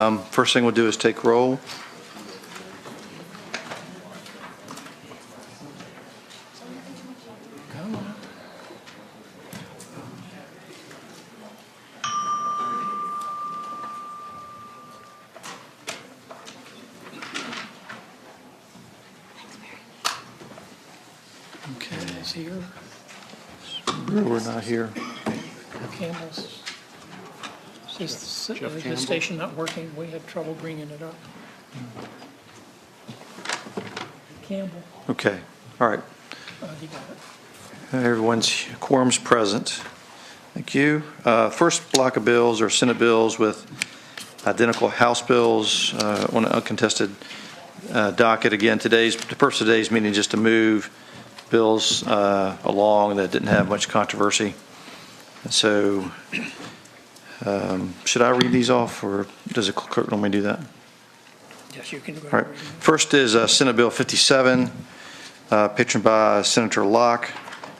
First thing we'll do is take roll. Okay, Is here. Brewer not here. Campbell's. Is the Campbell? station not working? We had trouble bringing it up. Campbell, Okay, all right. you got it. Everyone's quorum's present. Thank you. First block of bills are Senate bills with identical House bills on an uncontested docket. Again, the purpose of today's meeting is just to move bills along that didn't have much controversy. So should I read these off, or does the clerk normally do that? Yes, you can go All right. ahead. First is Senate Bill 57, patroned by Senator Locke.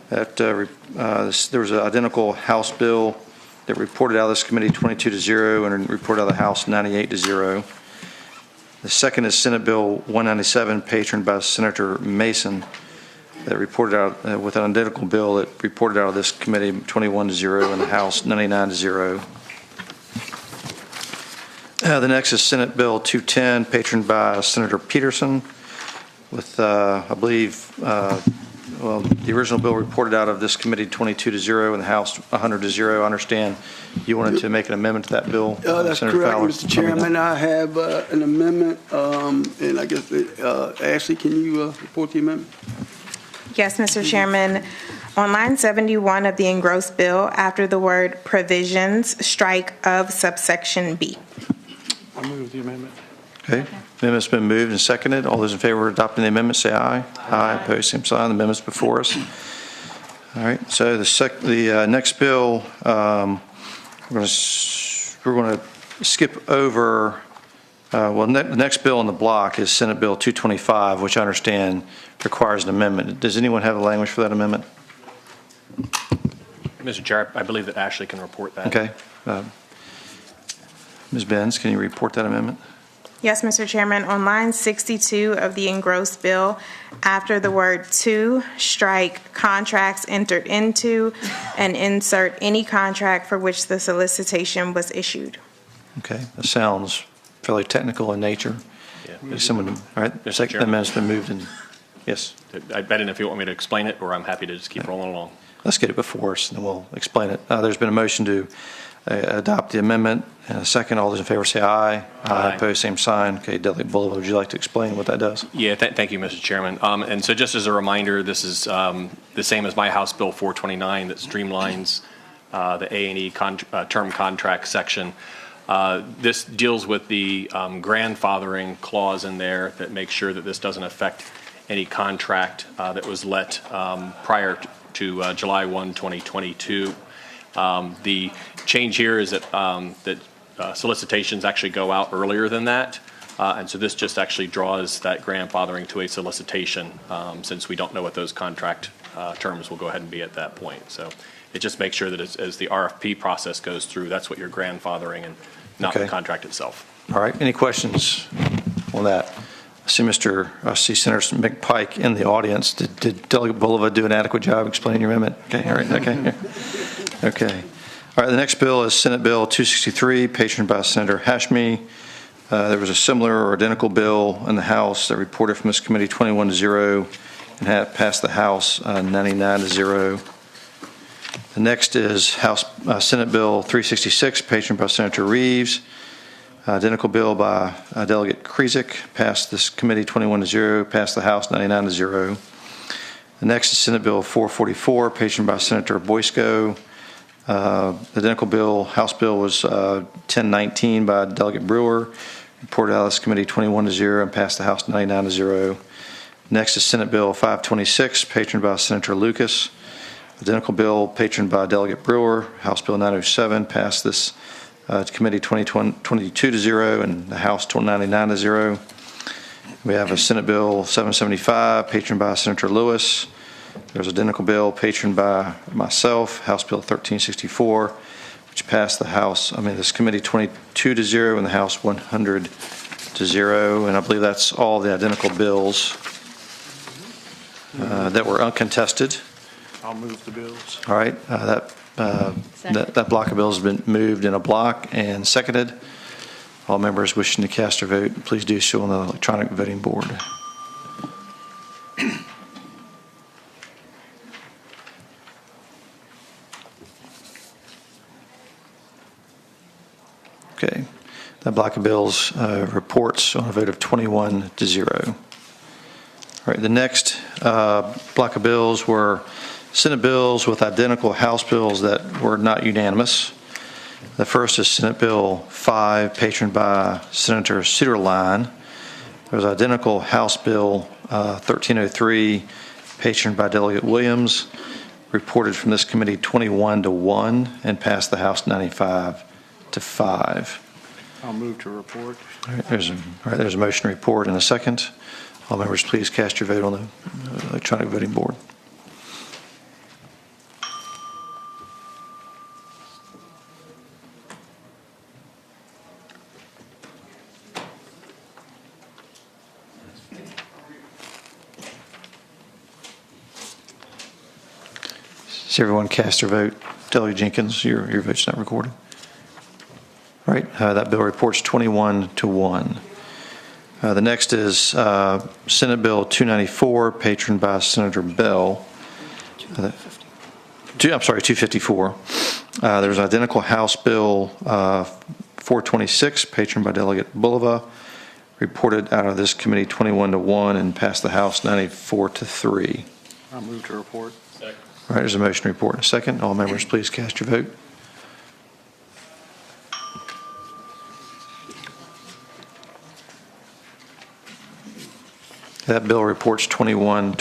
There was an identical House bill that reported out of this committee 22-0 and reported out of the House 98-0. The second is Senate Bill 197, patroned by Senator Mason, that reported out with an identical bill that reported out of this committee 21-0 and the House 99-0. The next is Senate Bill 210, patroned by Senator Peterson, with, I believe, the original bill reported out of this committee 22-0 and the House 100-0. I understand you wanted to make an amendment to that bill. That's Senator correct, Fowler. Mr. Chairman. I have an amendment, and I guess, Ashley, can you report the amendment? Yes, Mr. Chairman. On line 71 of the engrossed bill, after the word provisions, strike of subsection B. I move the amendment. Okay. Amendment's been moved and seconded. All those in favor of adopting the amendment, say aye. Aye. Opposed, same sign. The amendment's before us. All right. So the next bill, we're going to skip over. The next bill in the block is Senate Bill 225, which I understand requires an amendment. Does anyone have the language for that amendment? Mr. Chair, I believe that Ashley can report that. Okay. Ms. Benz, can you report that amendment? Yes, Mr. Chairman. On line 62 of the engrossed bill, after the word to, strike contracts entered into and insert any contract for which the solicitation was issued. Okay. That sounds fairly technical in nature. Yeah. Is someone, all right. Mr. Second Chair. amendment's been moved and, yes. I didn't know if you want me to explain it, or I'm happy to just keep rolling along. Let's get it before us, and then we'll explain it. There's been a motion to adopt the amendment, and a second. All those in favor say aye. Aye. Opposed, same sign. Okay, Delegate Bullock, would you like to explain what that does? Yeah, thank you, Mr. Chairman. And so just as a reminder, this is the same as my House Bill 429 that streamlines the A&E term contract section. This deals with the grandfathering clause in there that makes sure that this doesn't affect any contract that was let prior to July 1, 2022. The change here is that solicitations actually go out earlier than that. And so this just actually draws that grandfathering to a solicitation since we don't know what those contract terms will go ahead and be at that point. So it just makes sure that as the RFP process goes through, that's what you're grandfathering and not the Okay. contract itself. All right, any questions on that? I see Senator McPike in the audience. Did Delegate Bulova do an adequate job explaining your amendment? Okay, all right, okay. Okay. All right, the next bill is Senate Bill 263, patroned by Senator Hashmi. There was a similar or identical bill in the House that reported from this committee 21-0 and had passed the House 99-0. The next is Senate Bill 366, patroned by Senator Reeves. Identical bill by Delegate Krizik, passed this committee 21-0, passed the House 99-0. The next is Senate Bill 444, patroned by Senator Boysko. The identical bill, House bill, was 1019 by Delegate Brewer, reported out of this committee 21-0 and passed the House 99-0. Next is Senate Bill 526, patroned by Senator Lucas. Identical bill, patroned by Delegate Brewer, House Bill 907, passed this committee 22-0 and the House 99-0. We have a Senate Bill 775, patroned by Senator Lewis. There's an identical bill patroned by myself, House Bill 1364, which which passed this committee 22-0 and the House 100-0. And I believe that's all the identical bills that were uncontested. I'll move the bills. All right, that block of bills has been moved in a block and seconded. All members wishing to cast their vote, please do so on the electronic voting board. Okay, that block of bills reports on a vote of 21-0. All right, the next block of bills were Senate bills with identical House bills that were not unanimous. The first is Senate Bill 5, patroned by Senator Cederline. There's identical House Bill 1303, patroned by Delegate Williams, reported from this committee 21-1 and passed the House 95-5. I'll move to report. All right, there's a motion to report and a second. All members, please cast your vote on the electronic voting board. Has everyone cast their vote? Delegate Jenkins, your vote's not recorded. All right, that bill reports 21-1. The next is Senate Bill 294, patroned by Senator Bell. 254. There's an identical House Bill 426, patroned by Delegate Bulova, reported out of this committee 21-1 and passed the House 94-3. I'll move to report. Second. All right, there's a motion to report and a second. All members, please cast your vote. That bill reports 21-1.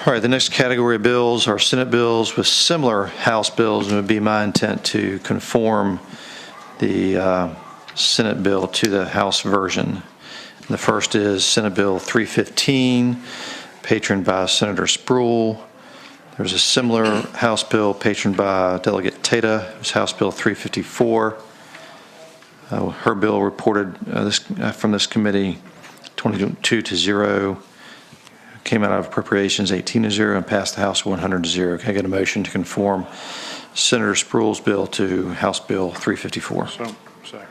All right, the next category of bills are Senate bills with similar House bills, and it would be my intent to conform the Senate bill to the House version. The first is Senate Bill 315, patroned by Senator Spruill. There's a similar House bill patroned by Delegate Tata. It's House Bill 354. Her bill reported from this committee 22-0, came out of appropriations 18-0, and passed the House 100-0. Can I get a motion to conform Senator Spruill's bill to House Bill 354? So, second.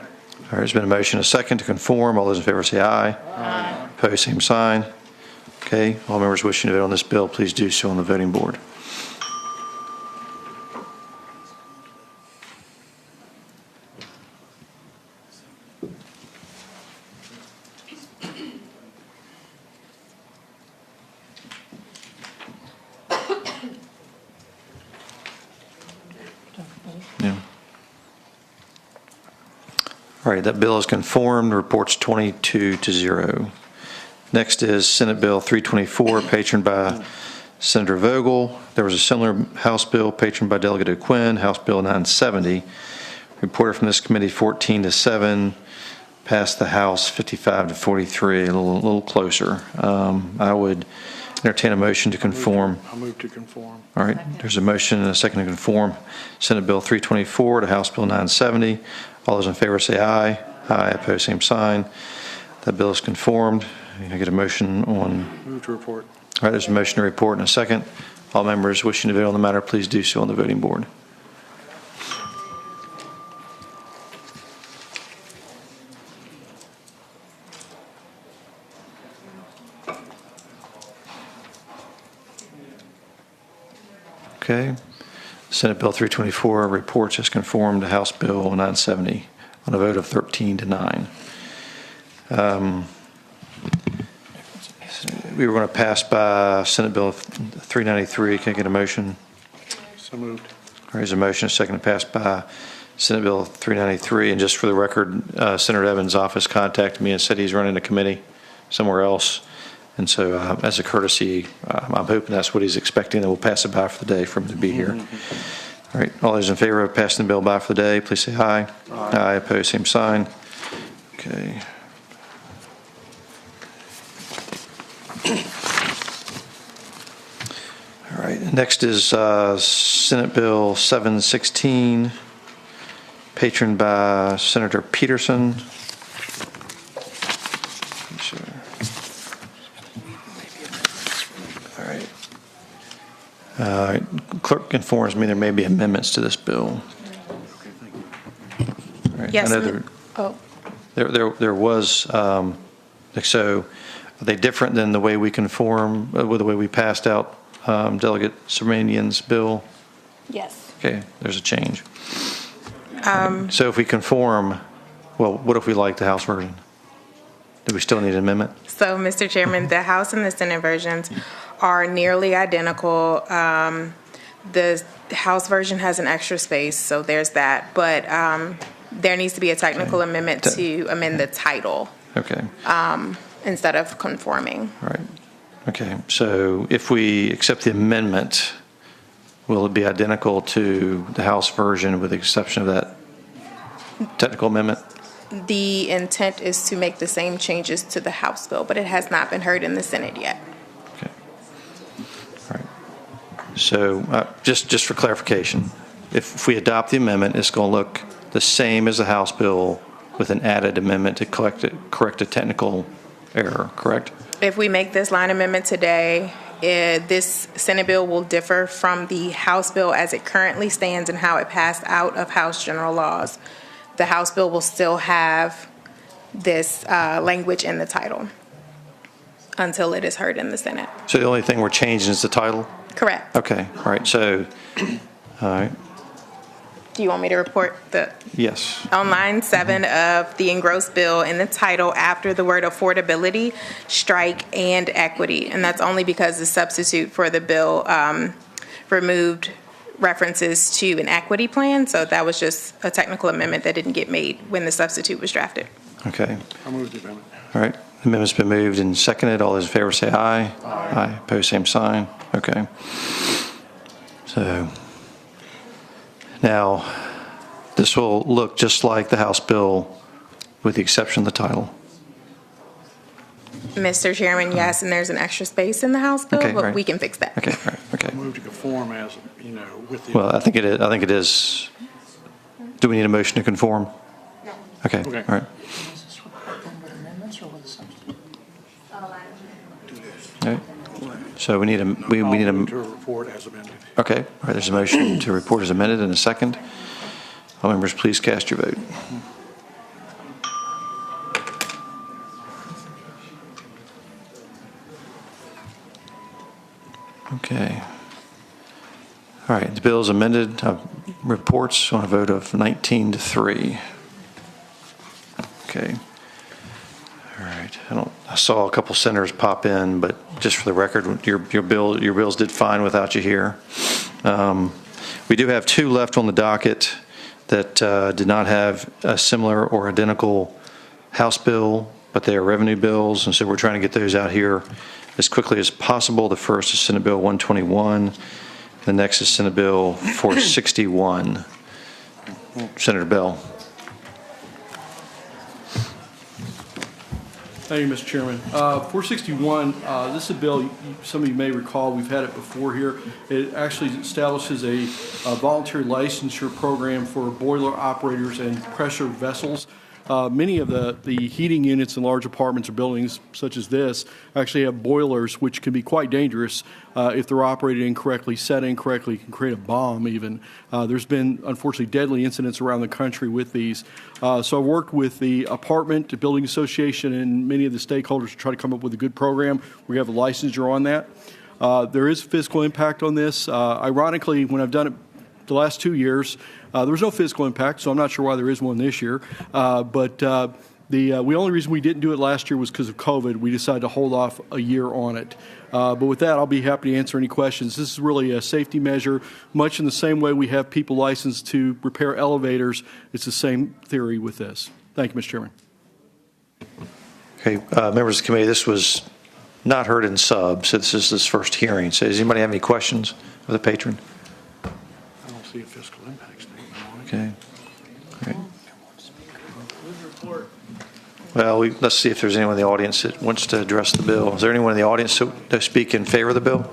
All right, there's been a motion, a second to conform. All those in favor say aye. Aye. Opposed, same sign. Okay, all members wishing to vote on this bill, please do so on the voting board. Yeah. All right, that bill is conformed, reports 22-0. Next is Senate Bill 324, patroned by Senator Vogel. There was a similar House bill patroned by Delegate O'Quinn, House Bill 970, reported from this committee 14-7, passed the House 55-43, a little closer. I would entertain a motion to conform. I'll move to conform. All right, there's a motion and a second to conform Senate Bill 324 to House Bill 970. All those in favor say aye. Aye, opposed, same sign. That bill is conformed. Can I get a motion on? Move to report. All right, there's a motion to report and a second. All members wishing to vote on the matter, please do so on the voting board. Okay. Senate Bill 324 reports as conformed to House Bill 970 on a vote of 13-9. We were going to pass by Senate Bill 393. Can I get a motion? So moved. All right, there's a motion, a second to pass by Senate Bill 393. And just for the record, Senator Evans' office contacted me and said he's running a committee somewhere else. And so as a courtesy, I'm hoping that's what he's expecting, that we'll pass it by for the day for him to be here. All right, all those in favor of passing the bill by for the day, please say aye. Aye. Aye, opposed, same sign. Okay. All All right, next is Senate Bill 716, patroned by Senator Peterson. Sure. All right. Clerk informs me there may be amendments to this bill. All right, Yes. I know Oh, there was, so are they different than the way we conform, with the way we passed out Delegate Sermanian's bill? yes. Okay, there's a change. So if we conform, well, what if we like the House version? Do we still need an amendment? So, Mr. Chairman, the House and the Senate versions are nearly identical. The House version has an extra space, so there's that. But there needs to be a technical amendment to amend the title Okay, instead of conforming. all right. Okay, so if we accept the amendment, will it be identical to the House version with the exception of that technical amendment? The intent is to make the same changes to the House bill, but it has not been heard in the Senate yet. Okay. All right. So just for clarification, if we adopt the amendment, it's going to look the same as the House bill with an added amendment to correct a technical error, correct? If we make this line amendment today, this Senate bill will differ from the House bill as it currently stands and how it passed out of House general laws. The House bill will still have this language in the title until it is heard in the Senate. So the only thing we're changing is the title? Correct. Okay, all right, so, all right, Do you want me to report the, yes. on line 7 of the engrossed bill, in the title, after the word affordability, strike and equity. And that's only because the substitute for the bill removed references to an equity plan. So that was just a technical amendment that didn't get made when the substitute was drafted. Okay, I move the amendment. all right. The amendment's been moved and seconded. All those in favor say aye. Aye. Opposed, same sign. Okay. So now this will look just like the House bill with the exception of the title. Mr. Chairman, yes, and there's an extra space in the House bill, Okay, but right. we can fix that. Okay, all right, I okay. move to conform as, with the. Well, I think it is. Do we need a motion to conform? No. Okay, Okay. all right. Is this with amendments or with a substitute? All right. So we need a, we need I'll move a, to report as amended. okay, all right, there's a motion to report as amended and a second. All members, please cast your vote. Okay. All right, the bill is amended. Reports on a vote of 19-3. Okay. All right. I saw a couple senators pop in, but just for the record, your bills did fine without you here. We do have two left on the docket that did not have a similar or identical House bill, but they are revenue bills, and so we're trying to get those out here as quickly as possible. The first is Senate Bill 121. The next is Senate Bill 461. Senator Bell. Thank you, Mr. Chairman. 461, this is a bill, some of you may recall, we've had it before here. It actually establishes a voluntary licensure program for boiler operators and pressure vessels. Many of the heating units in large apartments or buildings such as this actually have boilers, which can be quite dangerous if they're operated incorrectly, set incorrectly, can create a bomb even. There's been, unfortunately, deadly incidents around the country with these. So I've worked with the apartment, the building association, and many of the stakeholders to try to come up with a good program. We have a licensure on that. There is fiscal impact on this. Ironically, when I've done it the last 2 years, there was no fiscal impact, so I'm not sure why there is one this year. But the only reason we didn't do it last year was because of COVID. We decided to hold off a year on it. But with that, I'll be happy to answer any questions. This is really a safety measure, much in the same way we have people licensed to repair elevators. It's the same theory with this. Thank you, Mr. Chairman. Okay, members of the committee, this was not heard in sub, so this is this first hearing. So does anybody have any questions of the patron? I don't see a fiscal impact statement on it. Okay. Great. Well, let's see if there's anyone in the audience that wants to address the bill. Is there anyone in the audience to speak in favor of the bill?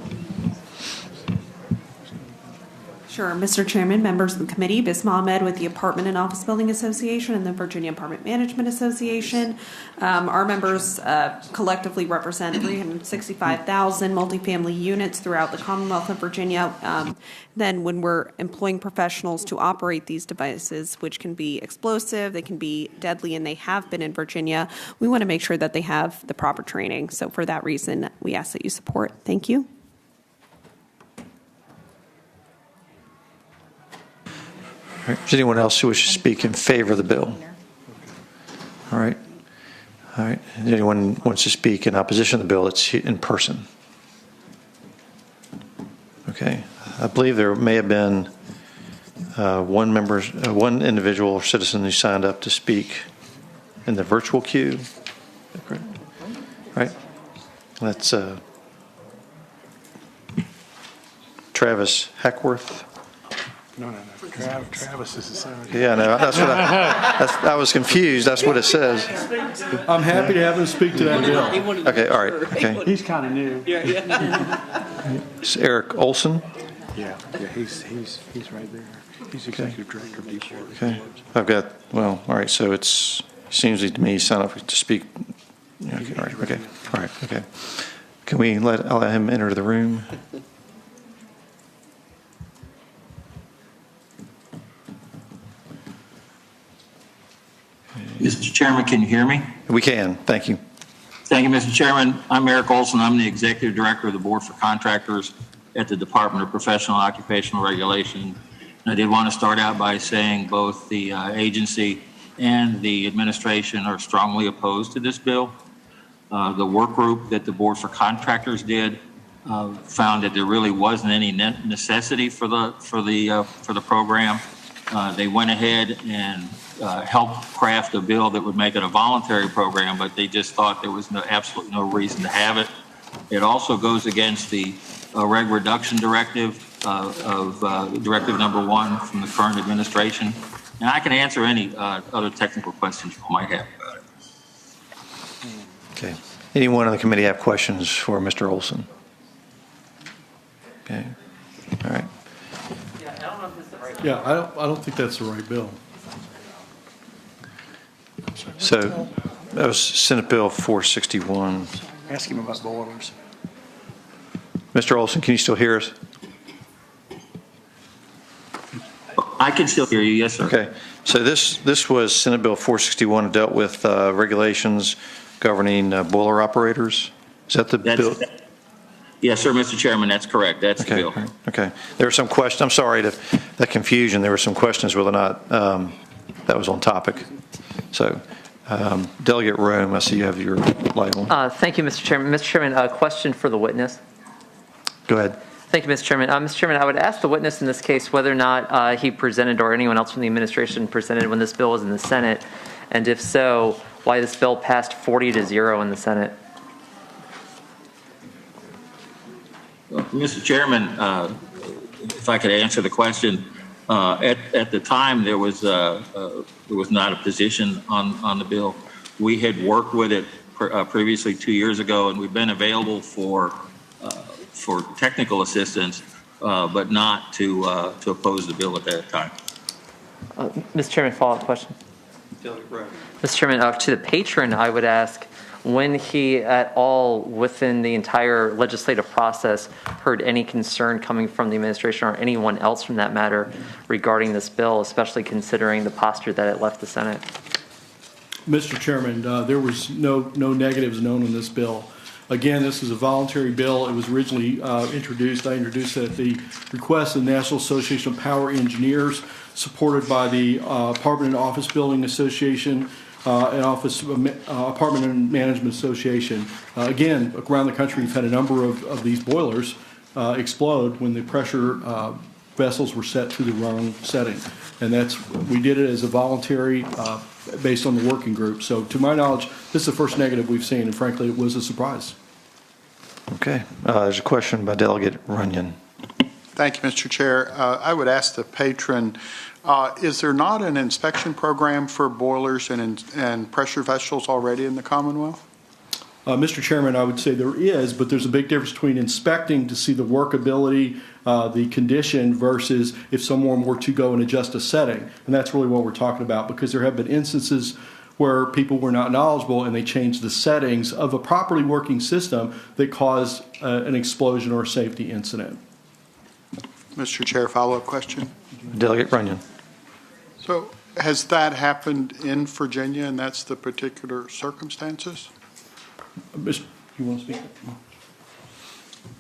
Sure. Mr. Chairman, members of the committee, Bisma Ahmed with the Apartment and Office Building Association and the Virginia Apartment Management Association. Our members collectively represent 365,000 multifamily units throughout the Commonwealth of Virginia. Then when we're employing professionals to operate these devices, which can be explosive, they can be deadly, and they have been in Virginia, we want to make sure that they have the proper training. So for that reason, we ask that you support. Thank you. Is anyone else who wishes to speak in favor of the bill? All right. All right. If anyone wants to speak in opposition to the bill, it's in person. Okay. I believe there may have been one individual or citizen who signed up to speak in the virtual queue. Right? That's Travis Heckworth. No. Travis is the same. Yeah, no, that's what I was confused. That's what it says. I'm happy to have him speak to that bill. Okay, all right. Okay. He's kind of new. It's Eric Olson. Yeah, he's right there. He's executive director of D4. Okay. I've got, well, all right, so it seems to me he signed up to speak. Yeah, okay, all right, okay. All right, okay. Can we I'll let him enter the room? Mr. Chairman, can you hear me? We can, thank you. Thank you, Mr. Chairman. I'm Eric Olson. I'm the Executive Director of the Board for Contractors at the Department of Professional Occupational Regulation. And I did want to start out by saying both the agency and the administration are strongly opposed to this bill. The work group that the Board for Contractors did found that there really wasn't any necessity for the program. They went ahead and helped craft a bill that would make it a voluntary program, but they just thought there was absolutely no reason to have it. It also goes against the reg reduction directive of directive number 1 from the current administration. And I can answer any other technical questions you might have about it. Okay. Anyone on the committee have questions for Mr. Olson? Okay. All right. Yeah, I don't think that's the right bill. So that was Senate Bill 461. Ask him about boilers. Mr. Olson, can you still hear us? I can still hear you, yes, sir. Okay. So this was Senate Bill 461. It dealt with regulations governing boiler operators. Is that the bill? Yes, sir, Mr. Chairman, that's correct. That's the bill. Okay. There were some questions. I'm sorry to that confusion. There were some questions whether or not that was on topic. So, Delegate Rome, I see you have your light on. Thank you, Mr. Chairman. Mr. Chairman, a question for the witness. Go ahead. Thank you, Mr. Chairman. Mr. Chairman, I would ask the witness in this case whether or not he presented or anyone else from the administration presented when this bill was in the Senate, and if so, why this bill passed 40-0 in the Senate. Well, Mr. Chairman, if I could answer the question, at the time there was not a position on the bill. We had worked with it previously 2 years ago, and we've been available for technical assistance, but not to oppose the bill at that time. Mr. Chairman, follow-up question. Mr. Chairman, to the patron, I would ask when he at all within the entire legislative process heard any concern coming from the administration or anyone else from that matter regarding this bill, especially considering the posture that it left the Senate. Mr. Chairman, there was no negatives known in this bill. Again, this is a voluntary bill. It was originally introduced. I introduced it at the request of the National Association of Power Engineers, supported by the Apartment and Office Building Association and Apartment and Management Association. Again, around the country, we've had a number of these boilers explode when the pressure vessels were set to the wrong setting. And we did it as a voluntary based on the working group. So to my knowledge, this is the first negative we've seen, and frankly, it was a surprise. Okay. There's a question by Delegate Runyon. Thank you, Mr. Chair. I would ask the patron, is there not an inspection program for boilers and pressure vessels already in the Commonwealth? Mr. Chairman, I would say there is, but there's a big difference between inspecting to see the workability, the condition, versus if someone were to go and adjust a setting. And that's really what we're talking about, because there have been instances where people were not knowledgeable and they changed the settings of a properly working system that caused an explosion or a safety incident. Mr. Chair, follow-up question. Delegate Runyon. So has that happened in Virginia, and that's the particular circumstances? You want to speak?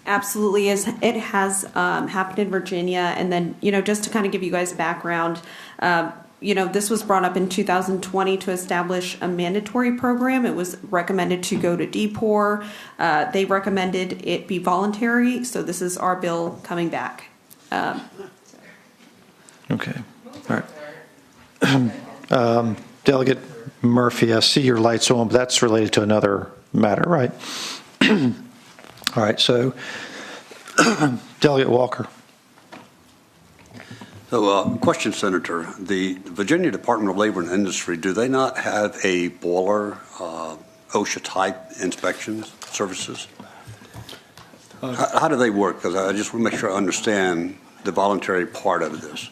Absolutely, it has happened in Virginia. And then, just to kind of give you guys background, this was brought up in 2020 to establish a mandatory program. It was recommended to go to DPOR. They recommended it be voluntary. So this is our bill coming back. Okay. All right. Delegate Murphy, I see your light's on, but that's related to another matter, right? All right. So, Delegate Walker. So, question, Senator. The Virginia Department of Labor and Industry, do they not have a boiler OSHA-type inspections services? How do they work? Because I just want to make sure I understand the voluntary part of this.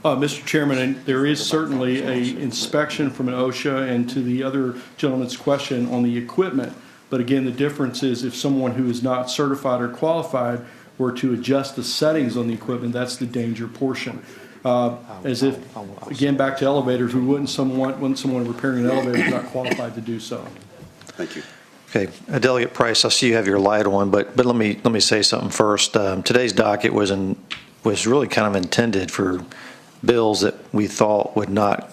Mr. Chairman, there is certainly a inspection from an OSHA, and to the other gentleman's question on the equipment. But again, the difference is if someone who is not certified or qualified were to adjust the settings on the equipment, that's the danger portion. As if, again, back to elevators, we wouldn't someone repairing an elevator who's not qualified to do so. Thank you. Okay, Delegate Price, I see you have your light on, but let me say something first. Today's docket was really kind of intended for bills that we thought would not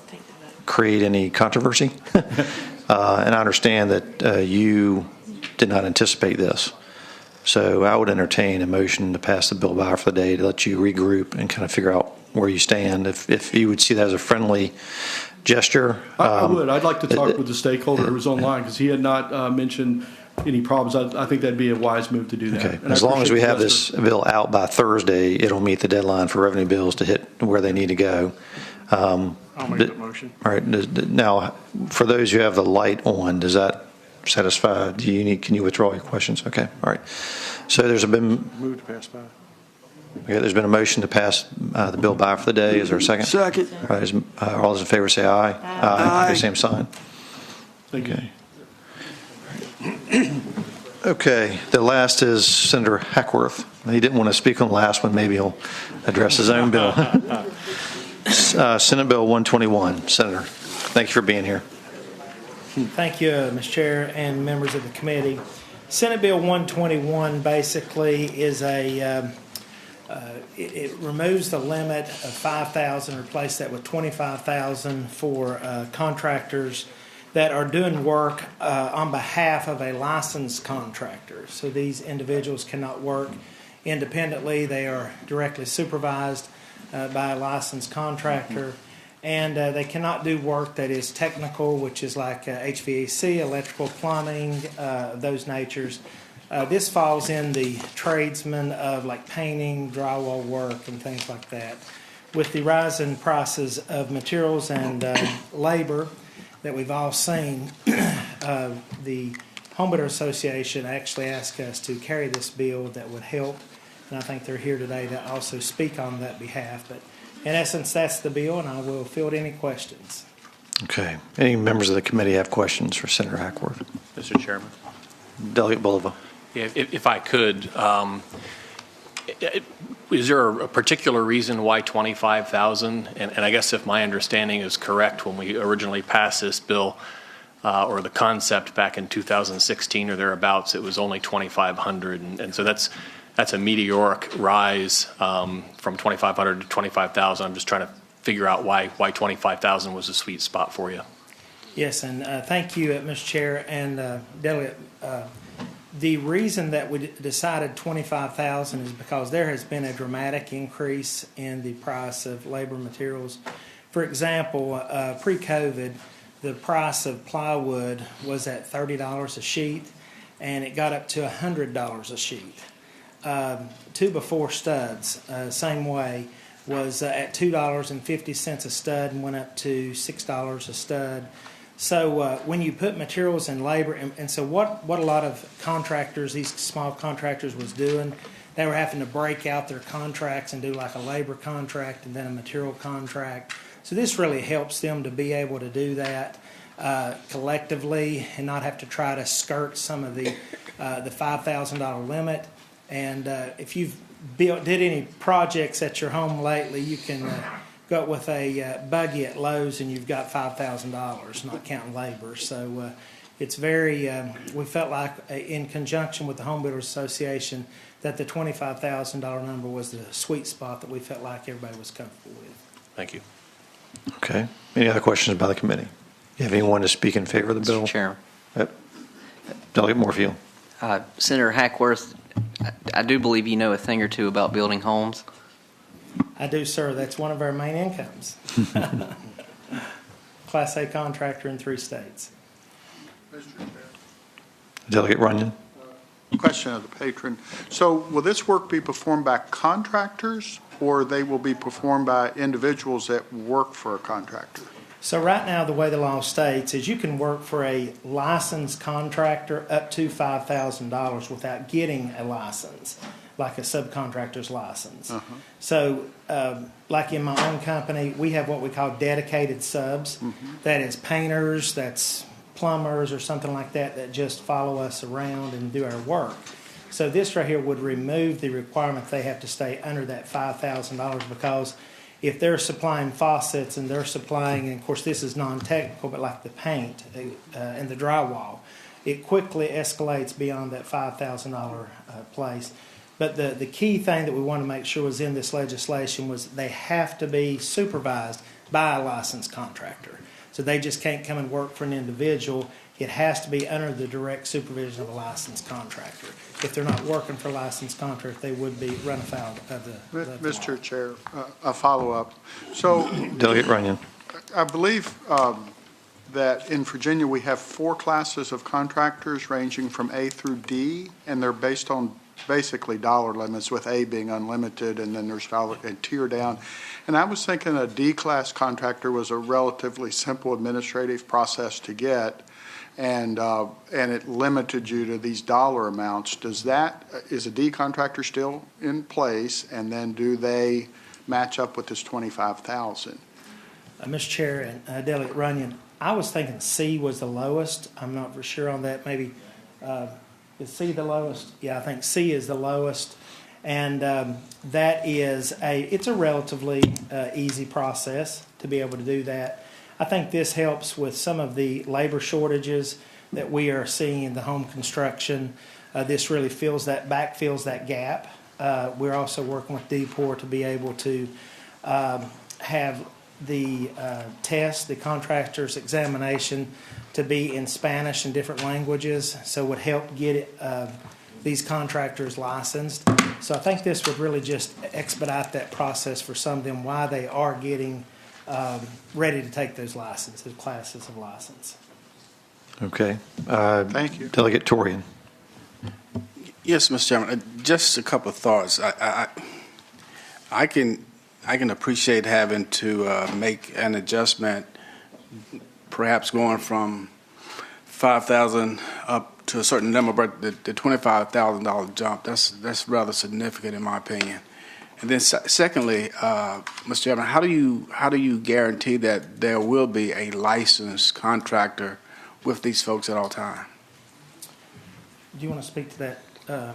create any controversy, and I understand that you did not anticipate this. So I would entertain a motion to pass the bill by for the day to let you regroup and kind of figure out where you stand. If you would see that as a friendly gesture. I would. I'd like to talk with the stakeholder who was online, because he had not mentioned any problems. I think that'd be a wise move to do that. Okay. And As long as we have this bill out by Thursday, it'll meet the deadline for revenue bills to hit where they need to go. I'll make that motion. All right. Now, for those who have the light on, does that satisfy? Can you withdraw your questions? Okay. All right. So there's been Move to pass by. Okay, there's been a motion to pass the bill by for the day. Is there a second? Second. All right, all those in favor say aye. Aye. Same sign. Thank you. Okay, the last is Senator Hackworth. He didn't want to speak on the last one. Maybe he'll address his own bill. Senate Bill 121. Senator, thank you for being here. Thank you, Mr. Chair and members of the committee. Senate Bill 121 basically is it removes the limit of $5,000, replace that with $25,000 for contractors that are doing work on behalf of a licensed contractor. So these individuals cannot work independently. They are directly supervised by a licensed contractor. And they cannot do work that is technical, which is like HVAC, electrical, plumbing, those natures. This falls in the tradesmen of like painting, drywall work, and things like that. With the rise in prices of materials and labor that we've all seen, the Home Builder Association actually asked us to carry this bill that would help, and I think they're here today to also speak on that behalf. But in essence, that's the bill, and I will field any questions. Okay. Any members of the committee have questions for Senator Hackworth? Mr. Chairman. Delegate Bulova. Yeah, if I could, is there a particular reason why 25,000? And I guess if my understanding is correct, when we originally passed this bill, or the concept back in 2016 or thereabouts, it was only 2,500, and so that's a meteoric rise from 2,500 to 25,000. I'm just trying to figure out why 25,000 was a sweet spot for you. Yes, and thank you, Mr. Chair and Delegate. The reason that we decided 25,000 is because there has been a dramatic increase in the price of labor materials. For example, pre-COVID, the price of plywood was at $30 a sheet, and it got up to $100 a sheet. 2x4 studs, same way, was at $2.50 a stud and went up to $6 a stud. So when you put materials and labor, and so what a lot of contractors, these small contractors was doing, they were having to break out their contracts and do like a labor contract and then a material contract. So this really helps them to be able to do that collectively and not have to try to skirt some of the $5,000 limit. And if you've did any projects at your home lately, you can go with a buggy at Lowe's and you've got $5,000, not counting labor. So it's very, we felt like in conjunction with the Home Builders Association that the $25,000 number was the sweet spot that we felt like everybody was comfortable with. Thank you. Okay. Any other questions by the committee? You have anyone to speak in favor of the bill? Mr. Chairman. Delegate Morefield. Senator Hackworth, I do believe you know a thing or two about building homes. I do, sir. That's one of our main incomes. Class A contractor in 3 states. Delegate Runyon. Question of the patron. So will this work be performed by contractors, or they will be performed by individuals that work for a contractor? So right now, the way the law states is you can work for a licensed contractor up to $5,000 without getting a license, like a subcontractor's license. So like in my own company, we have what we call dedicated subs. That is painters, that's plumbers or something like that that just follow us around and do our work. So this right here would remove the requirement they have to stay under that $5,000, because if they're supplying faucets and they're supplying, and of course this is non-technical, but like the paint and the drywall, it quickly escalates beyond that $5,000 place. But the key thing that we want to make sure was in this legislation was they have to be supervised by a licensed contractor. So they just can't come and work for an individual. It has to be under the direct supervision of a licensed contractor. If they're not working for a licensed contractor, they would be run afoul of the Mr. Chair, a follow-up. So Delegate Runyon. I believe that in Virginia we have 4 classes of contractors ranging from A through D, and they're based on basically dollar limits, with A being unlimited, and then there's dollar and tier down. And I was thinking a D-class contractor was a relatively simple administrative process to get, and it limited you to these dollar amounts. Is a D contractor still in place, and then do they match up with this $25,000? Mr. Chair and Delegate Runyon, I was thinking C was the lowest. I'm not for sure on that. Maybe is C the lowest? Yeah, I think C is the lowest, and that is it's a relatively easy process to be able to do that. I think this helps with some of the labor shortages that we are seeing in the home construction. This really backfills that gap. We're also working with DPOR to be able to have the test, the contractor's examination, to be in Spanish and different languages, so it would help get these contractors licensed. So I think this would really just expedite that process for some of them while they are getting ready to take those licenses, classes of license. Okay. Thank you. Delegate Torian. Yes, Mr. Chairman, just a couple of thoughts. I can appreciate having to make an adjustment, perhaps going from $5,000 up to a certain number, but the $25,000 jump, that's rather significant in my opinion. And then secondly, Mr. Chairman, how do you guarantee that there will be a licensed contractor with these folks at all times? Do you want to speak to that,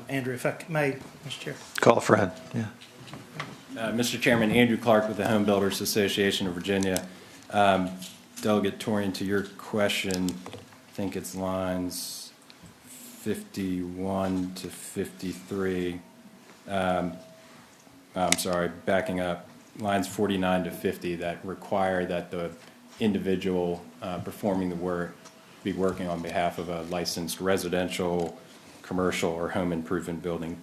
Andrew, if I may, Mr. Chair? Call a friend. Yeah. Mr. Chairman, Andrew Clark with the Home Builders Association of Virginia. Delegate Torian, to your question, I think it's lines 51 to 53. I'm sorry, backing up, lines 49 to 50 that require that the individual performing the work be working on behalf of a licensed residential, commercial, or home improvement building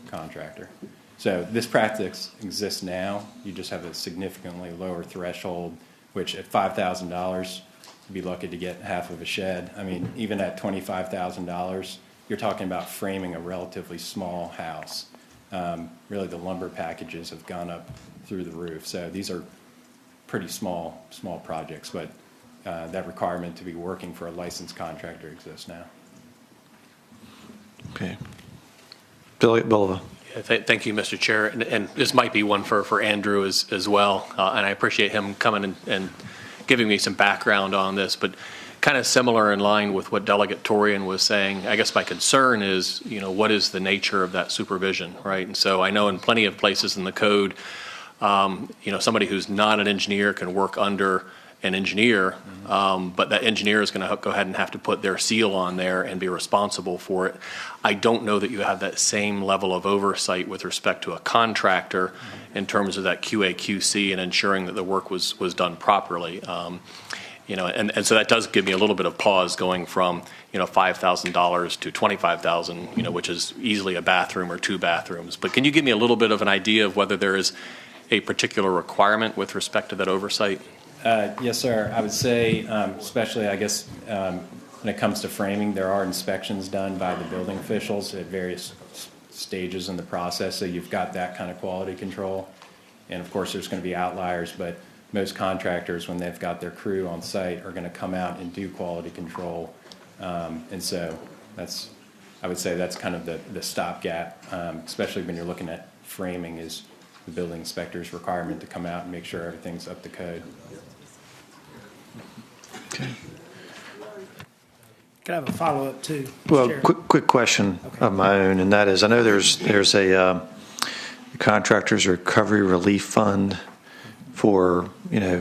contractor. So this practice exists now. You just have a significantly lower threshold, which at $5,000, you'd be lucky to get half of a shed. I mean, even at $25,000, you're talking about framing a relatively small house. Really, the lumber packages have gone up through the roof. So these are pretty small projects, but that requirement to be working for a licensed contractor exists now. Okay. Delegate Bulova. Thank you, Mr. Chair. And this might be one for Andrew as well. And I appreciate him coming and giving me some background on this. But kind of similar in line with what Delegate Torian was saying, I guess my concern is, what is the nature of that supervision, right? And so I know in plenty of places in the code, somebody who's not an engineer can work under an engineer, but that engineer is going to go ahead and have to put their seal on there and be responsible for it. I don't know that you have that same level of oversight with respect to a contractor in terms of that QA/QC and ensuring that the work was done properly. And so that does give me a little bit of pause going from $5,000 to $25,000, which is easily a bathroom or 2 bathrooms. But can you give me a little bit of an idea of whether there is a particular requirement with respect to that oversight? Yes, sir. I would say, especially, I guess, when it comes to framing, there are inspections done by the building officials at various stages in the process, so you've got that kind of quality control. And of course, there's going to be outliers, but most contractors, when they've got their crew on site, are going to come out and do quality control. And so I would say that's kind of the stopgap, especially when you're looking at framing, is the building inspector's requirement to come out and make sure everything's up to code. Okay. Could I have a follow-up too? Well, Chair? quick question of my own, and that is, I know there's a contractors recovery relief fund for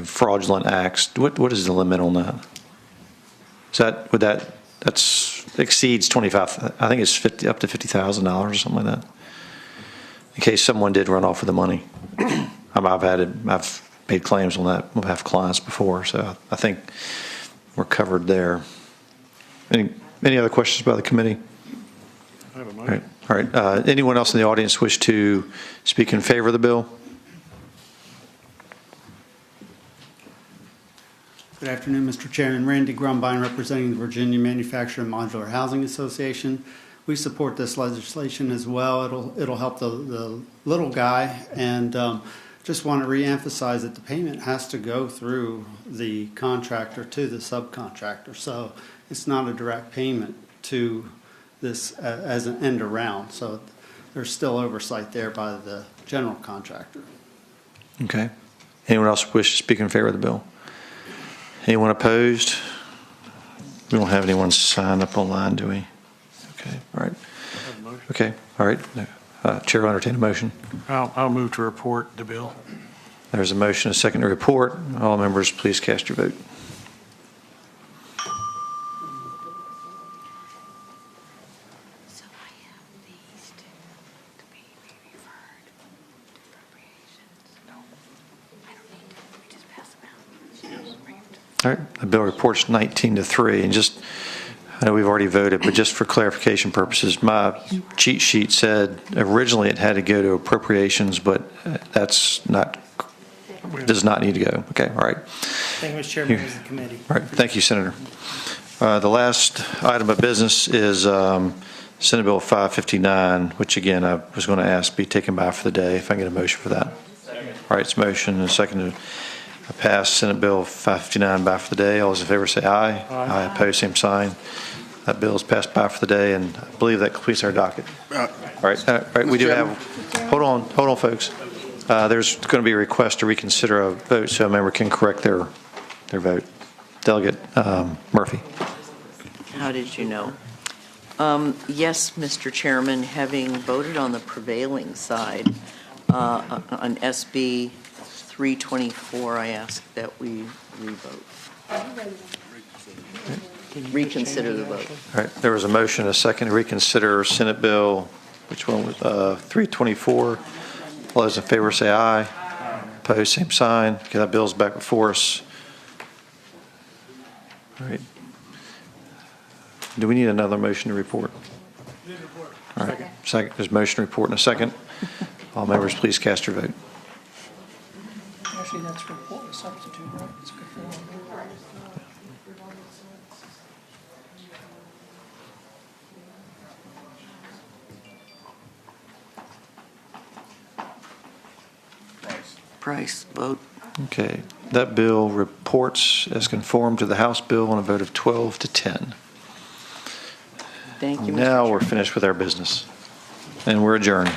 fraudulent acts. What is the limit on that? That's exceeds 25? I think it's up to $50,000 or something like that. In case someone did run off with the money, I've made claims on that on behalf of clients before, so I think we're covered there. Any other questions by the committee? I have a motion. All right. Anyone else in the audience wish to speak in favor of the bill? Good afternoon, Mr. Chairman. Randy Grumbine, representing the Virginia Manufacturer and Modular Housing Association. We support this legislation as well. It'll help the little guy, and just want to reemphasize that the payment has to go through the contractor to the subcontractor. So it's not a direct payment to this as an end around. So there's still oversight there by the general contractor. Okay. Anyone else wish to speak in favor of the bill? Anyone opposed? We don't have anyone signed up online, do we? Okay. All right. Okay. All right. Chair will entertain a motion. I'll move to report the bill. There's a motion, a second to report. All members, please cast your vote. All right, the bill reports 19-3, and just, I know we've already voted, but just for clarification purposes, my cheat sheet said originally it had to go to appropriations, but that's not, does not need to go. Okay, all right. Thank you, Mr. Chairman, members of the committee. All right, thank you, Senator. The last item of business is Senate Bill 559, which again, I was going to ask be taken by for the day, if I can get a motion for that. All right, it's a motion and a second to pass Senate Bill 559 by for the day. All those in favor say aye. Aye. Opposed, same sign. That bill is passed by for the day, and I believe that completes our docket. All right. We do have. Hold on, folks. There's going to be a request to reconsider a vote, so a member can correct their vote. Delegate Murphy. How did you know? Yes, Mr. Chairman, having voted on the prevailing side on SB 324, I ask that we reconsider the vote. All right. There was a motion, a second to reconsider Senate Bill, which one was 324. All those in favor say aye. Opposed, same sign. Okay, that bill's back before us. All right. Do we need another motion to report? All right. Second. There's a motion to report in a second. All members, please cast your vote. Actually, that's report, a substitute, right? It's good for one. Price, vote. Okay. That bill reports as conformed to the House bill on a vote of 12 to 10. Thank you, Mr. Now we're Chairman. finished with our business, and we're adjourned.